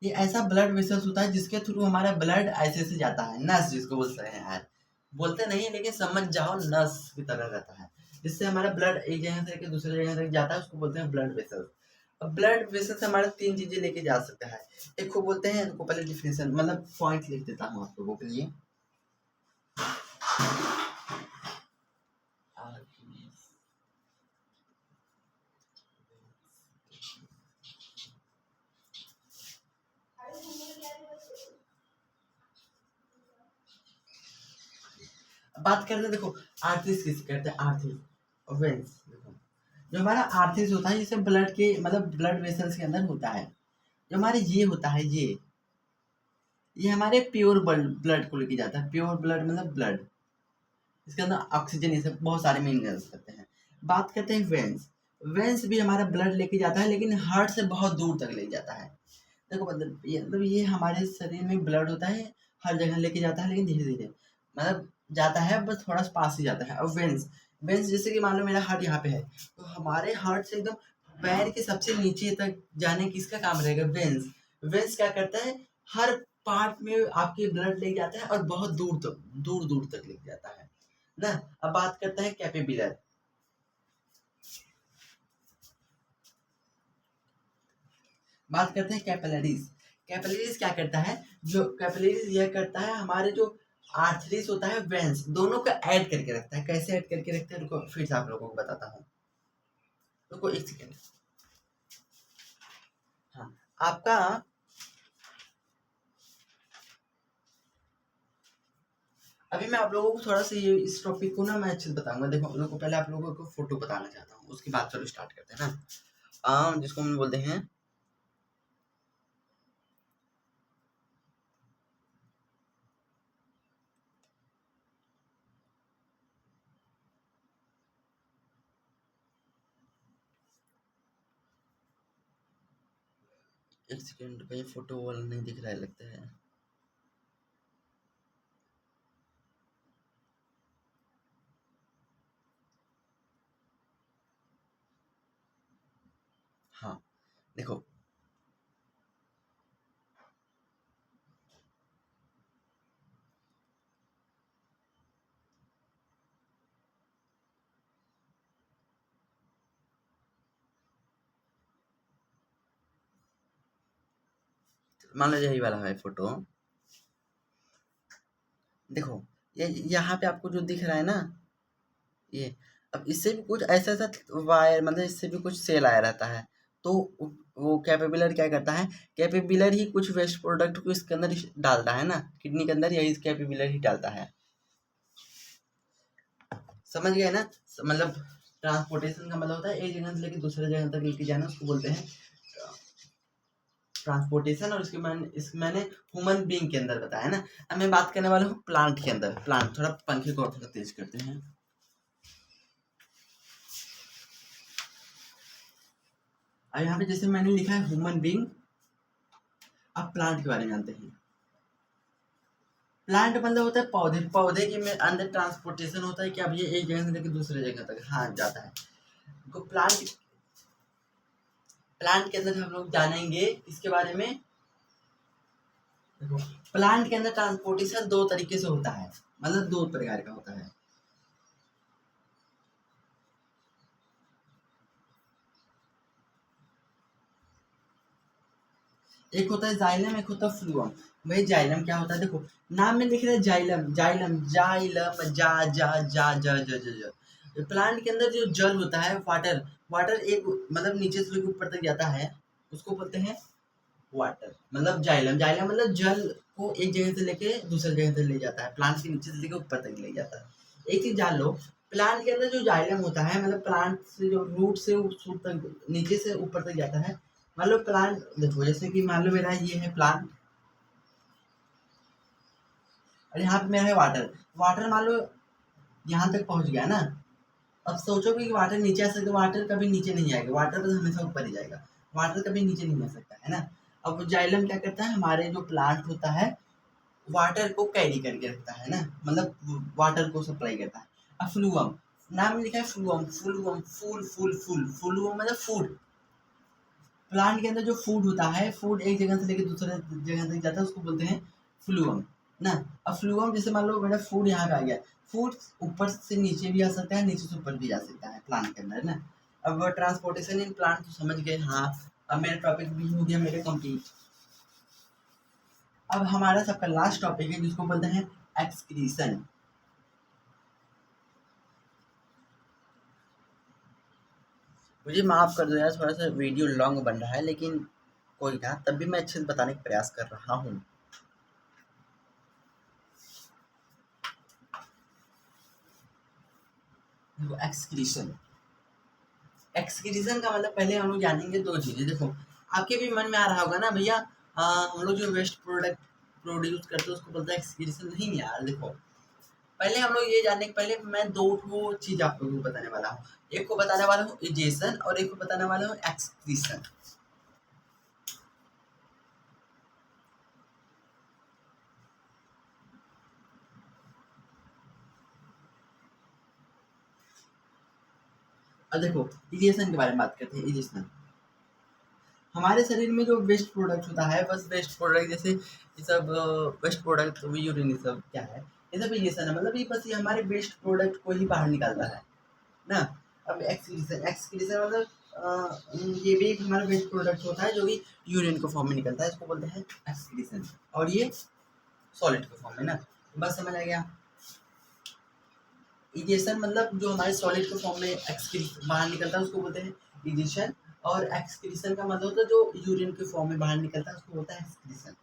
ये ऐसा ब्लड वेसल्स होता है जिसके थ्रू हमारा ब्लड ऐसे से जाता है, नस जिसको बोलते हैं यार, बोलते नहीं है लेकिन समझ जाओ, नस की तरह रहता है, जिससे हमारा ब्लड एक जगह से दूसरे जगह तक जाता है, उसको बोलते हैं ब्लड वेसल्स। अब ब्लड वेसल से हमारा तीन चीजें लेके जा सकता है। एक को बोलते हैं, इनको पहले डिफिनेशन मतलब पॉइंट लिख देता हूँ आप लोगों के लिए। बात करते हैं, देखो आर्थिस किसे कहते हैं, आर्थिस वेंस। देखो जो हमारा आर्थिस होता है जिसे ब्लड के मतलब ब्लड वेसल्स के अंदर होता है, जो हमारे ये होता है ये हमारे प्योर ब्लड को लेके जाता है। प्योर ब्लड मतलब ब्लड, इसके अंदर ऑक्सीजन ये सब बहुत सारे मिनरल्स रहते हैं। बात करते हैं वेंस। वेंस भी हमारा ब्लड लेके जाता है लेकिन हार्ट से बहुत दूर तक लेके जाता है। देखो मतलब ये हमारे शरीर में ब्लड होता है, हर जगह लेके जाता है लेकिन धीरे धीरे मतलब जाता है, बस थोड़ा सा पास ही जाता है। और वेंस, वेंस जैसे कि मान लो मेरा हार्ट यहाँ पे है, तो हमारे हार्ट से एकदम पैर के सबसे नीचे तक जाने किसका काम रहेगा, वेंस। वेंस क्या करता है, हर पार्ट में आपके ब्लड लेके जाता है और बहुत दूर दूर तक लेके जाता है ना। अब बात करते हैं कैपिलर। बात करते हैं कैपिलरीज। कैपिलरीज क्या करता है, जो कैपिलरीज यह करता है हमारे जो आर्थरीज होता है वेंस, दोनों को ऐड करके रखता है। कैसे ऐड करके रखता है, रुको फिर से आप लोगों को बताता हूँ, रुको एक सेकेंड। हाँ, आपका अभी मैं आप लोगों को थोड़ा सा ये इस टॉपिक को ना मैं अच्छे से बताऊंगा। देखो आप लोगों को पहले आप लोगों को फोटो बताना चाहता हूँ, उसके बाद चलो स्टार्ट करते हैं ना। जिसको हम बोलते हैं एक सेकेंड भाई, फोटो वाला नहीं दिख रहा है लगता है। हाँ देखो, मान लो यही वाला है फोटो। देखो ये यहाँ पे आपको जो दिख रहा है ना, ये अब इससे भी कुछ ऐसा ऐसा वायर मतलब इससे भी कुछ सेल आया रहता है। तो वो कैपेबिलर क्या करता है, कैपेबिलर ही कुछ वेस्ट प्रोडक्ट को इसके अंदर डालता है ना, किडनी के अंदर यही कैपेबिलर ही डालता है। समझ गए ना, मतलब ट्रांसपोर्टेशन का मतलब होता है एक जगह से लेकर दूसरे जगह तक लेके जाना, उसको बोलते हैं ट्रांसपोर्टेशन। और मैंने ह्यूमन बीइंग के अंदर बताया ना। अब मैं बात करने वाला हूँ प्लांट के अंदर। प्लांट, थोड़ा पंखे को और थोड़ा तेज करते हैं। अब यहाँ पे जैसे मैंने लिखा है ह्यूमन बीइंग, अब प्लांट के बारे में जानते हैं। प्लांट मतलब होता है पौधे, पौधे के में अंदर ट्रांसपोर्टेशन होता है कि अब ये एक जगह से लेकर दूसरे जगह तक हाँ जाता है। तो प्लांट के अंदर हम लोग जानेंगे इसके बारे में। देखो प्लांट के अंदर ट्रांसपोर्टेशन दो तरीके से होता है, मतलब दो प्रकार का होता है। एक होता है जाइलम, एक होता है फ्लूअम। भाई जाइलम क्या होता है, देखो नाम में लिख रहा है जाइलम, जाइलम जाइलम जा जा जा जा जा जा जा। प्लांट के अंदर जो जल होता है, वाटर, वाटर एक मतलब नीचे से लेकर ऊपर तक जाता है, उसको बोलते हैं वाटर। मतलब जाइलम, जाइलम मतलब जल को एक जगह से लेके दूसरी जगह तक ले जाता है, प्लांट के नीचे से लेके ऊपर तक ले जाता है। एक चीज जान लो, प्लांट के अंदर जो जाइलम होता है मतलब प्लांट से जो रूट से शूट तक नीचे से ऊपर तक जाता है। मान लो प्लांट, देखो जैसे कि मान लो मेरा ये है प्लांट और यहाँ पे मेरा है वाटर। वाटर मान लो यहाँ तक पहुंच गया ना। अब सोचोगे कि वाटर नीचे आ सकता, वाटर कभी नीचे नहीं आएगा, वाटर तो हमेशा ऊपर ही जाएगा, वाटर कभी नीचे नहीं आ सकता है ना। अब जाइलम क्या करता है, हमारे जो प्लांट होता है वाटर को कैरी करके रखता है ना, मतलब वाटर को सप्लाई करता है। अफ्लुअम, नाम में लिखा है फ्लुअम, फ्लुअम फ्लुअम मतलब फूड। प्लांट के अंदर जो फूड होता है, फूड एक जगह से लेकर दूसरे जगह तक जाता है, उसको बोलते हैं फ्लूअम ना। अब फ्लूअम जैसे मान लो मेरा फूड यहाँ पे आ गया, फूड ऊपर से नीचे भी आ सकता है, नीचे से ऊपर भी जा सकता है प्लांट के अंदर ना। अब ट्रांसपोर्टेशन इन प्लांट तो समझ गए। हाँ, अब मेरा टॉपिक भी हो गया मेरे कंप्लीट। अब हमारा सबका लास्ट टॉपिक है जिसको बोलते हैं एक्सक्रीशन। मुझे माफ कर दो यार, थोड़ा सा वीडियो लॉन्ग बन रहा है, लेकिन कोई ना, तब भी मैं अच्छे से बताने का प्रयास कर रहा हूँ। एक्सक्रीशन, एक्सक्रीशन का मतलब पहले हम लोग जानेंगे दो चीजें। देखो, आपके भी मन में आ रहा होगा ना भैया, हम लोग जो वेस्ट प्रोडक्ट प्रोड्यूस करते हैं उसको बोलते हैं एक्सक्रीशन। नहीं यार, देखो पहले हम लोग ये जानने के पहले मैं दो चीज आप लोगों को बताने वाला हूँ। एक को बताने वाला हूँ इजेशन और एक को बताने वाला हूँ एक्सक्रीशन। अब देखो इजेशन के बारे में बात करते हैं। इजेशन हमारे शरीर में जो वेस्ट प्रोडक्ट होता है, बस वेस्ट प्रोडक्ट जैसे ये सब वेस्ट प्रोडक्ट यूरिन, ये सब क्या है, ये सब इजेशन है। मतलब ये बस ये हमारे वेस्ट प्रोडक्ट को ही बाहर निकालता है ना। अब एक्सक्रीशन, एक्सक्रीशन मतलब ये भी एक हमारा वेस्ट प्रोडक्ट होता है जो कि यूरिन के फॉर्म में निकलता है, इसको बोलते हैं एक्सक्रीशन। और ये सॉलिड के फॉर्म में ना, बस समझ आ गया। इजेशन मतलब जो हमारे सॉलिड के फॉर्म में एक्सक्रीशन बाहर निकलता है उसको बोलते हैं इजेशन, और एक्सक्रीशन का मतलब होता है जो यूरिन के फॉर्म में बाहर निकलता है उसको बोलता है एक्सक्रीशन।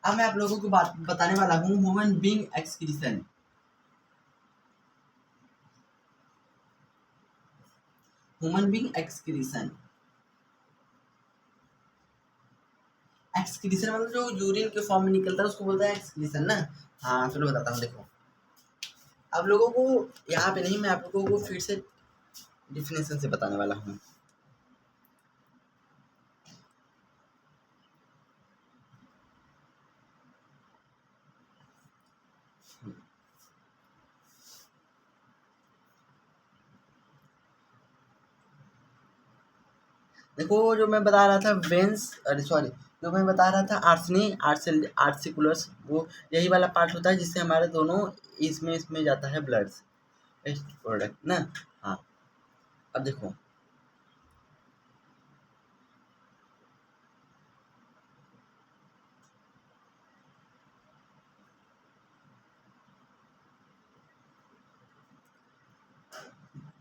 अब मैं आप लोगों को बात बताने वाला हूँ human being excretion. Human being excretion, excretion मतलब जो यूरिन के फॉर्म में निकलता है उसको बोलता है एक्सक्रीशन ना। हाँ चलो बताता हूँ। देखो आप लोगों को यहाँ पे नहीं, मैं आप लोगों को फिर से डिफिनेशन से बताने वाला हूँ। देखो जो मैं बता रहा था वेंस, अरे सॉरी, जो मैं बता रहा था आर्सनी आर्सिकुलस, वो यही वाला पार्ट होता है जिससे हमारे दोनों इसमें जाता है ब्लड वेस्ट प्रोडक्ट ना। हाँ अब देखो,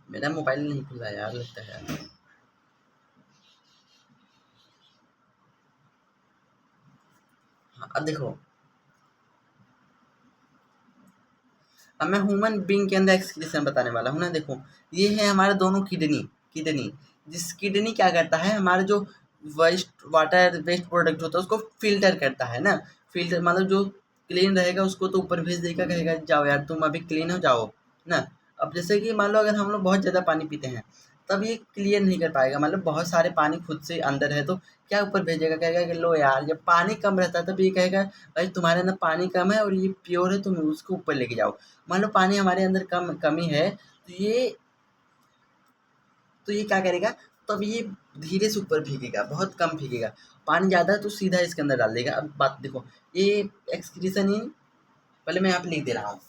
मेरा मोबाइल नहीं खुला यार, लगता है। हाँ अब देखो, अब मैं ह्यूमन बीइंग के अंदर एक्सक्रीशन बताने वाला हूँ ना। देखो ये है हमारे दोनों किडनी, किडनी जिस किडनी क्या करता है, हमारा जो वेस्ट वाटर वेस्ट प्रोडक्ट होता है उसको फिल्टर करता है ना। फिल्टर मतलब जो क्लीन रहेगा उसको तो ऊपर भेज देगा, कहेगा जाओ यार तुम अभी क्लीन हो जाओ ना। अब जैसे कि मान लो अगर हम लोग बहुत ज़्यादा पानी पीते हैं तब ये क्लियर नहीं कर पाएगा, मतलब बहुत सारे पानी खुद से अंदर है तो क्या ऊपर भेजेगा, कहेगा कि लो यार। जब पानी कम रहता है तब ये कहेगा भाई तुम्हारे अंदर पानी कम है और ये प्योर है, तुम उसको ऊपर लेके जाओ। मान लो पानी हमारे अंदर कमी है तो ये क्या करेगा, तब ये धीरे से ऊपर फेंकेगा, बहुत कम फेंकेगा। पानी ज़्यादा है तो सीधा इसके अंदर डाल देगा। अब बात देखो, ये एक्सक्रीशन ही पहले मैं यहाँ पे लिख दे रहा हूँ।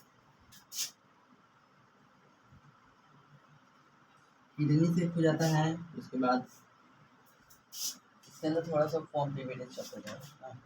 किडनी से हो जाता है, उसके बाद इसके अंदर थोड़ा सा फॉर्म डिविडेंस हो जाएगा।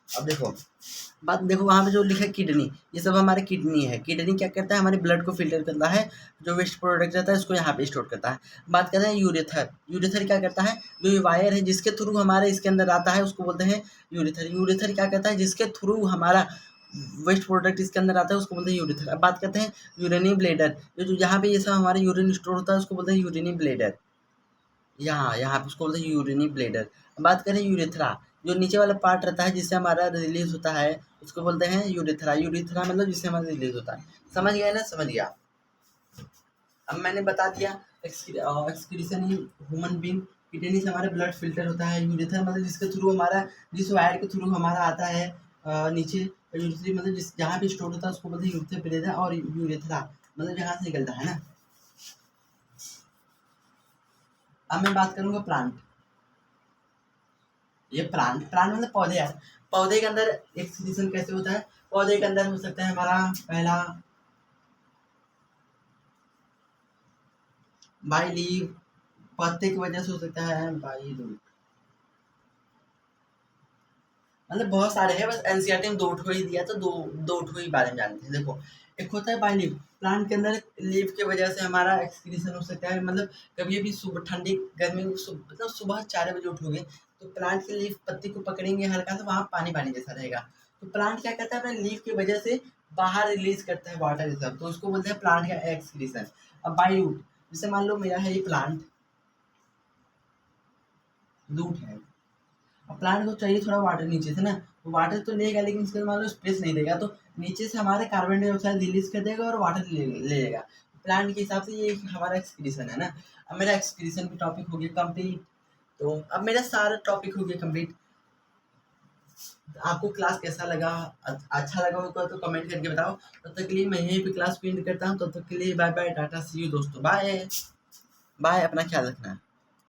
अब देखो बात देखो, वहाँ पे जो लिखा है किडनी, ये सब हमारे किडनी है। किडनी क्या करता है, हमारे ब्लड को फिल्टर करता है, जो वेस्ट प्रोडक्ट रहता है उसको यहाँ पे स्टोर करता है। बात करते हैं यूरेथर, यूरेथर क्या करता है, जो ये वायर है जिसके थ्रू हमारे इसके अंदर आता है उसको बोलते हैं यूरेथर। यूरेथर क्या करता है, जिसके थ्रू हमारा वेस्ट प्रोडक्ट इसके अंदर आता है, उसको बोलते हैं यूरेथ्रा। अब बात करते हैं यूरिनरी ब्लैडर, जो जहाँ पे ये सब हमारा यूरिन स्टोर होता है उसको बोलते हैं यूरिनरी ब्लैडर। यहाँ पे उसको बोलते हैं यूरिनरी ब्लैडर। अब बात करें यूरेथ्रा, जो नीचे वाला पार्ट रहता है जिससे हमारा रिलीज होता है उसको बोलते हैं यूरेथ्रा। यूरेथ्रा मतलब जिससे हमारा रिलीज होता है। समझ गया ना? समझ गया। अब मैंने बता दिया excretion in human being, kidney से हमारा ब्लड फिल्टर होता है। यूरेथ्रा मतलब जिसके थ्रू हमारा, जिस वायर के थ्रू हमारा आता है नीचे। यूरेथ्रा मतलब जिस जहाँ पे स्टोर होता है उसको बोलते हैं यूरेथ्रा ब्लैडर, और यूरेथ्रा मतलब जहाँ से निकलता है ना। अब मैं बात करूंगा प्लांट। ये प्लांट प्लांट मतलब पौधे यार। पौधे के अंदर एक्सक्रीशन कैसे होता है? पौधे के अंदर हो सकता है हमारा पहला बाई लीव, पत्ते की वजह से हो सकता है बाई लीव, मतलब बहुत सारे हैं, बस एनसीईआरटी में दो ठो ही दिया तो दो दो ठो ही बारे में जानते हैं। देखो, एक होता है बाई लीव, प्लांट के अंदर लीव की वजह से हमारा एक्सक्रीशन हो सकता है। मतलब कभी भी सुबह ठंडी गर्मी में मतलब सुबह 4 बजे उठोगे तो प्लांट की लीफ पत्ती को पकड़ेंगे, हल्का सा वहाँ पानी पानी जैसा रहेगा। तो प्लांट क्या करता है, अपने लीफ की वजह से बाहर रिलीज करता है वाटर ये सब, तो उसको बोलते हैं प्लांट का एक्सक्रीशन। अब बाई रूट, जैसे मान लो मेरा है ये प्लांट, रूट है। अब प्लांट को चाहिए थोड़ा वाटर नीचे से ना, तो वाटर तो लेगा लेकिन उसके मान लो स्पेस नहीं देगा, तो नीचे से हमारे कार्बन डाइऑक्साइड रिलीज कर देगा और वाटर ले लेगा। प्लांट के हिसाब से ये हमारा एक्सक्रीशन है ना। अब मेरा एक्सक्रीशन की टॉपिक हो गया कंप्लीट। तो अब मेरा सारा टॉपिक हो गया कंप्लीट। आपको क्लास कैसा लगा? अच्छा लगा होगा तो कमेंट करके बताओ। तब तक के लिए मैं यहीं पे क्लास को एंड करता हूँ। तब तक के लिए bye bye, tata, see you दोस्तों, बाय बाय, अपना ख्याल रखना।